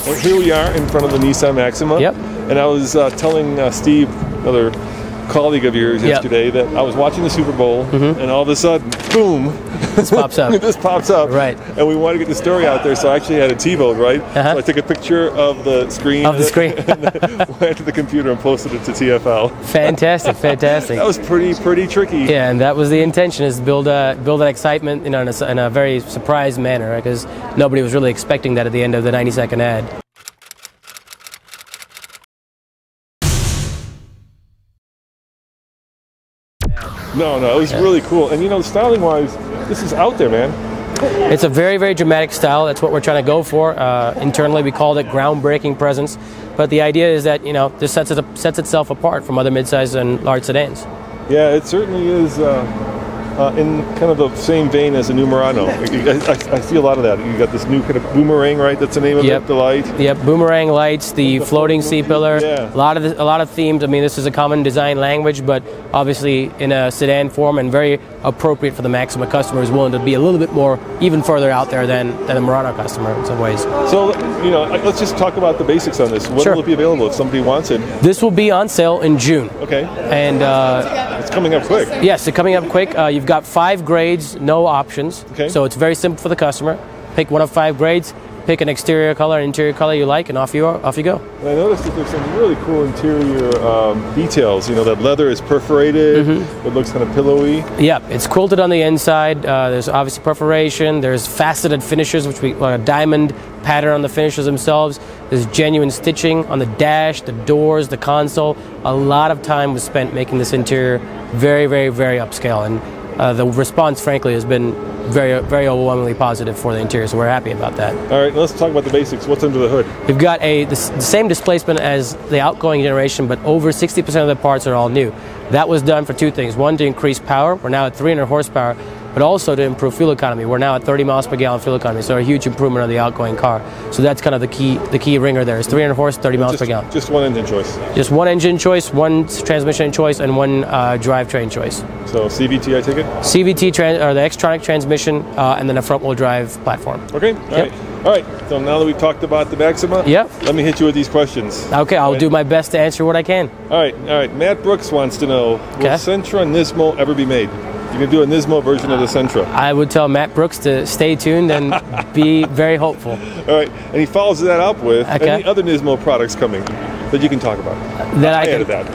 Well, here we are in front of the Nissan Maxima. Yep. And I was telling Steve, another colleague of yours yesterday, that I was watching the Super Bowl, and all of a sudden, boom, this pops up. This pops up. Right. And we wanted to get the story out there, so I actually had a TiVo, right? So I took a picture of the screen. Of the screen. And then went to the computer and posted it to TFL. Fantastic, fantastic. That was pretty tricky. Yeah, and that was the intention, is build an excitement in a very surprised manner, because nobody was really expecting that at the end of the 90-second ad. No, it was really cool. And you know, styling-wise, this is out there, man. It's a very, very dramatic style. That's what we're trying to go for. Internally, we called it groundbreaking presence. But the idea is that, you know, this sets itself apart from other midsize and large sedans. Yeah, it certainly is in kind of the same vein as a new Murano. I see a lot of that. You got this new kind of boomerang, right? That's the name of it, the light. Yep, boomerang lights, the floating C-pillar. Yeah. A lot of themes. I mean, this is a common design language, but obviously in a sedan form, and very appropriate for the Maxima customer who's willing to be a little bit more, even further out there than the Murano customer in some ways. So, you know, let's just talk about the basics on this. When will it be available if somebody wants it? This will be on sale in June. Okay. And it's coming up quick. Yes, it's coming up quick. You've got 5 grades, no options. Okay. So it's very simple for the customer. Pick one of 5 grades, pick an exterior color, an interior color you like, and off you go. And I noticed that there's some really cool interior details. You know, that leather is perforated. It looks kind of pillowy. Yeah, it's quilted on the inside. There's obviously perforation. There's faceted finishes, which we a diamond pattern on the finishes themselves. There's genuine stitching on the dash, the doors, the console. A lot of time was spent making this interior very, very, very upscale, and the response, frankly, has been very, very overwhelmingly positive for the interior, so we're happy about that. All right, let's talk about the basics. What's under the hood? We've got the same displacement as the outgoing generation, but over 60% of the parts are all new. That was done for 2 things. One, to increase power. We're now at 300 horsepower, but also to improve fuel economy. We're now at 30 miles per gallon fuel economy, so a huge improvement on the outgoing car. So that's kind of the key ringer there, is 300 horse, 30 miles per gallon. Just one engine choice? Just one engine choice, one transmission choice, and one drivetrain choice. So CVT, I take it? CVT, or the Xtronic transmission, and then a front-wheel drive platform. Okay, all right. So now that we've talked about the Maxima, let me hit you with these questions. Okay, I'll do my best to answer what I can. All right. Matt Brooks wants to know, will Sentra Nismo ever be made? You're going to do a Nismo version of the Sentra. I would tell Matt Brooks to stay tuned and be very hopeful. All right, and he follows that up with any other Nismo products coming that you can talk about. I added that.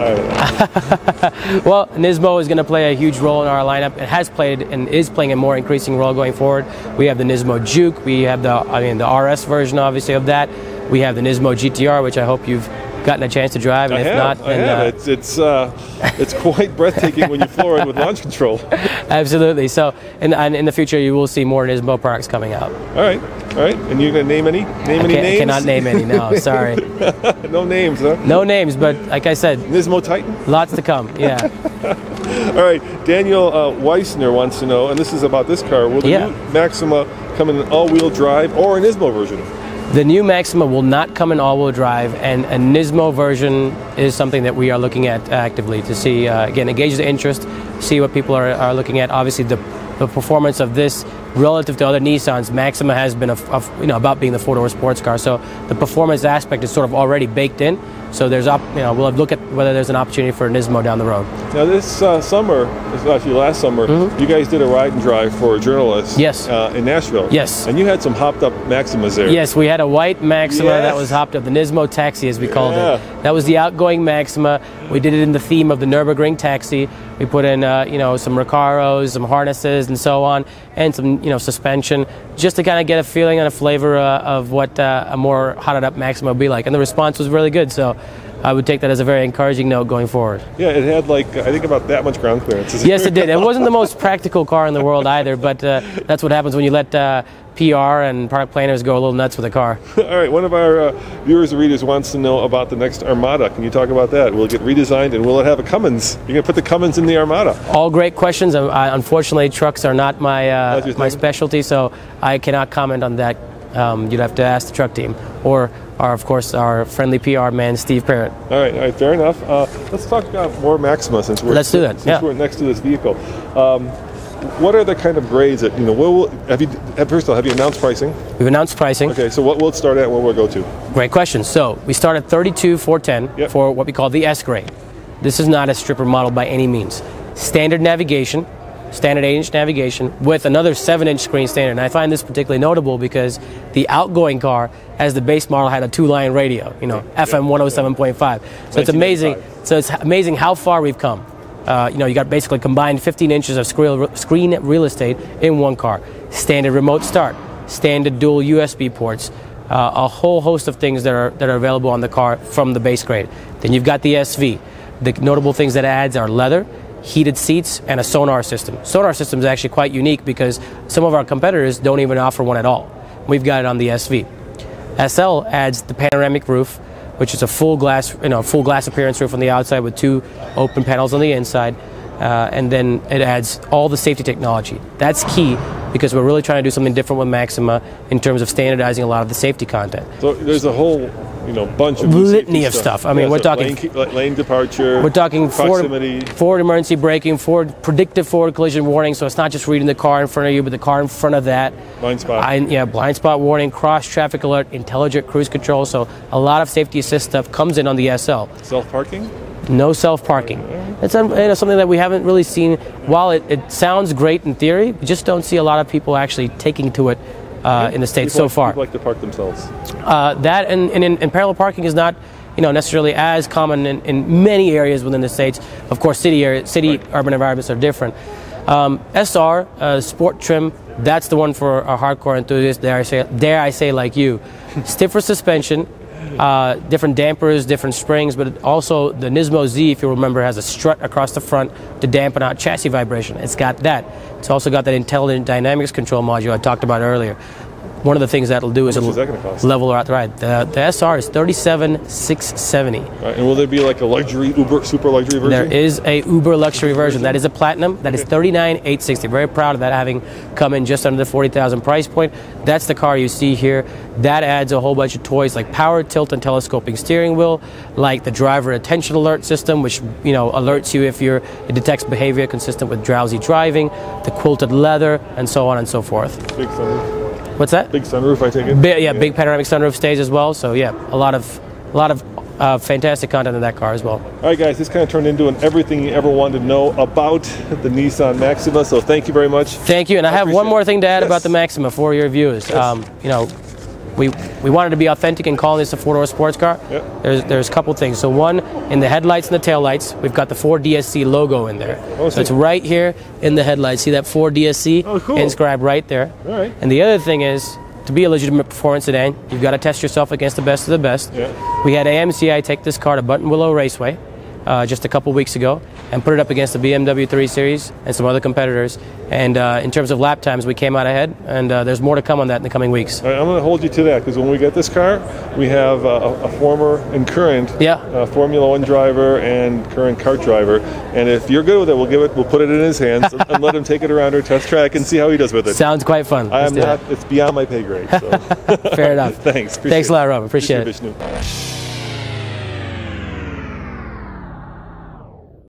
Well, Nismo is going to play a huge role in our lineup. It has played and is playing a more increasing role going forward. We have the Nismo Juke. We have the RS version, obviously, of that. We have the Nismo GTR, which I hope you've gotten a chance to drive, and it's quite breathtaking when you floor it with launch control. Absolutely. So, in the future, you will see more Nismo products coming out. All right. And you're going to name any? Any names? I cannot name any. No, sorry. No names, huh? No names, but like I said, Nismo Titan. Lots to come. Yeah. All right. Daniel Weissner wants to know, and this is about this car: will the new Maxima come in an all-wheel drive or an Nismo version? The new Maxima will not come in all-wheel drive, and a Nismo version is something that we are looking at actively to see, again, engage the interest, see what people are looking at. Obviously, the performance of this relative to other Nissans, Maxima has been about being the 4-door sports car, so the performance aspect is sort of already baked in. So there's we'll look at whether there's an opportunity for a Nismo down the road. Now this summer, actually last summer, you guys did a ride and drive for a journalist. Yes. In Nashville. Yes. And you had some hopped up Maximas there. Yes, we had a white Maxima that was hopped up, the Nismo Taxi as we called it. That was the outgoing Maxima. We did it in the theme of the Nürburgring Taxi. We put in some Recaros, some harnesses, and so on, and some suspension, just to kind of get a feeling and a flavor of what a more hotted up Maxima would be like. And the response was really good. So I would take that as a very encouraging note going forward. Yeah, it had I think about that much ground clearance. Yes, it did. It wasn't the most practical car in the world either, but that's what happens when you let PR and product planners go a little nuts with a car. All right, one of our viewers and readers wants to know about the next Armada. Can you talk about that? Will it get redesigned, and will it have a Cummins? You're going to put the Cummins in the Armada. All great questions. Unfortunately, trucks are not my specialty, so I cannot comment on that. You'd have to ask the truck team, or of course, our friendly PR man, Steve Parrott. All right, fair enough. Let's talk about more Maxima since we're next to this vehicle. what are the kind of grades that, first of all, have you announced pricing? We've announced pricing. Okay, so what will it start at and what will it go to? Great question. So we start at $32,410 for what we call the S grade. This is not a stripper model by any means. Standard navigation, standard 8-inch navigation with another 7-inch screen standard. And I find this particularly notable because the outgoing car, as the base model, had a 2-line radio, FM 107.5. So it's amazing. So it's amazing how far we've come. You got basically combined 15 inches of screen real estate in one car. Standard remote start, standard dual USB ports, a whole host of things that are available on the car from the base grade. Then you've got the SV. The notable things that it adds are leather, heated seats, and a sonar system. Sonar system is actually quite unique because some of our competitors don't even offer one at all. We've got it on the SV. SL adds the panoramic roof, which is a full glass appearance roof on the outside with 2 open panels on the inside, and then it adds all the safety technology. That's key because we're really trying to do something different with Maxima in terms of standardizing a lot of the safety content. So there's a whole bunch of litany of stuff. I mean, we're talking lane departure. We're talking proximity, forward emergency braking, predictive forward collision warning. So it's not just reading the car in front of you, but the car in front of that. Blind spot. Blind spot warning, cross traffic alert, intelligent cruise control. So a lot of safety assist stuff comes in on the SL. Self parking? No self parking. It's something that we haven't really seen. While it sounds great in theory, we just don't see a lot of people actually taking to it. In the States so far. People like to park themselves. That and in parallel parking is not necessarily as common in many areas within the States. Of course, city urban environments are different. SR, sport trim, that's the one for our hardcore enthusiasts, dare I say like you. Stiffer suspension, different dampers, different springs, but also the Nismo Z, if you remember, has a strut across the front to dampen out chassis vibration. It's got that. It's also got that intelligent dynamics control module I talked about earlier. One of the things that'll do is it'll level out the ride. The SR is $37,670. Right, and will there be like a luxury, super luxury version? There is a uber luxury version. That is a platinum. That is $39,860. Very proud of that, having come in just under the $40,000 price point. That's the car you see here. That adds a whole bunch of toys like power, tilt, and telescoping steering wheel, like the driver attention alert system, which alerts you if it detects behavior consistent with drowsy driving, the quilted leather, and so on and so forth. Big sunroof. What's that? Big sunroof, I take it. Big panoramic sunroof stays as well. So yeah, a lot of fantastic content in that car as well. All right, guys, this kind of turned into an everything you ever wanted to know about the Nissan Maxima. So thank you very much. Thank you, and I have one more thing to add about the Maxima for your viewers. Yes. We wanted to be authentic in calling this a 4-door sports car. Yep. There's a couple things. So one, in the headlights and the taillights, we've got the Ford DSC logo in there. So it's right here in the headlights. See that Ford DSC? Oh, cool. Inscribed right there. All right. And the other thing is, to be a legitimate performance sedan, you've got to test yourself against the best of the best. Yeah. We had AMCI take this car to Button Willow Raceway just a couple weeks ago and put it up against the BMW 3 Series and some other competitors. And in terms of lap times, we came out ahead, and there's more to come on that in the coming weeks. All right, I'm going to hold you to that, because when we get this car, we have a former and current Formula One driver and current kart driver. And if you're good with it, we'll put it in his hands and let him take it around our test track and see how he does with it. Sounds quite fun. It's beyond my pay grade. So. Fair enough. Thanks. Thanks a lot, Rob. Appreciate it. Vishnu.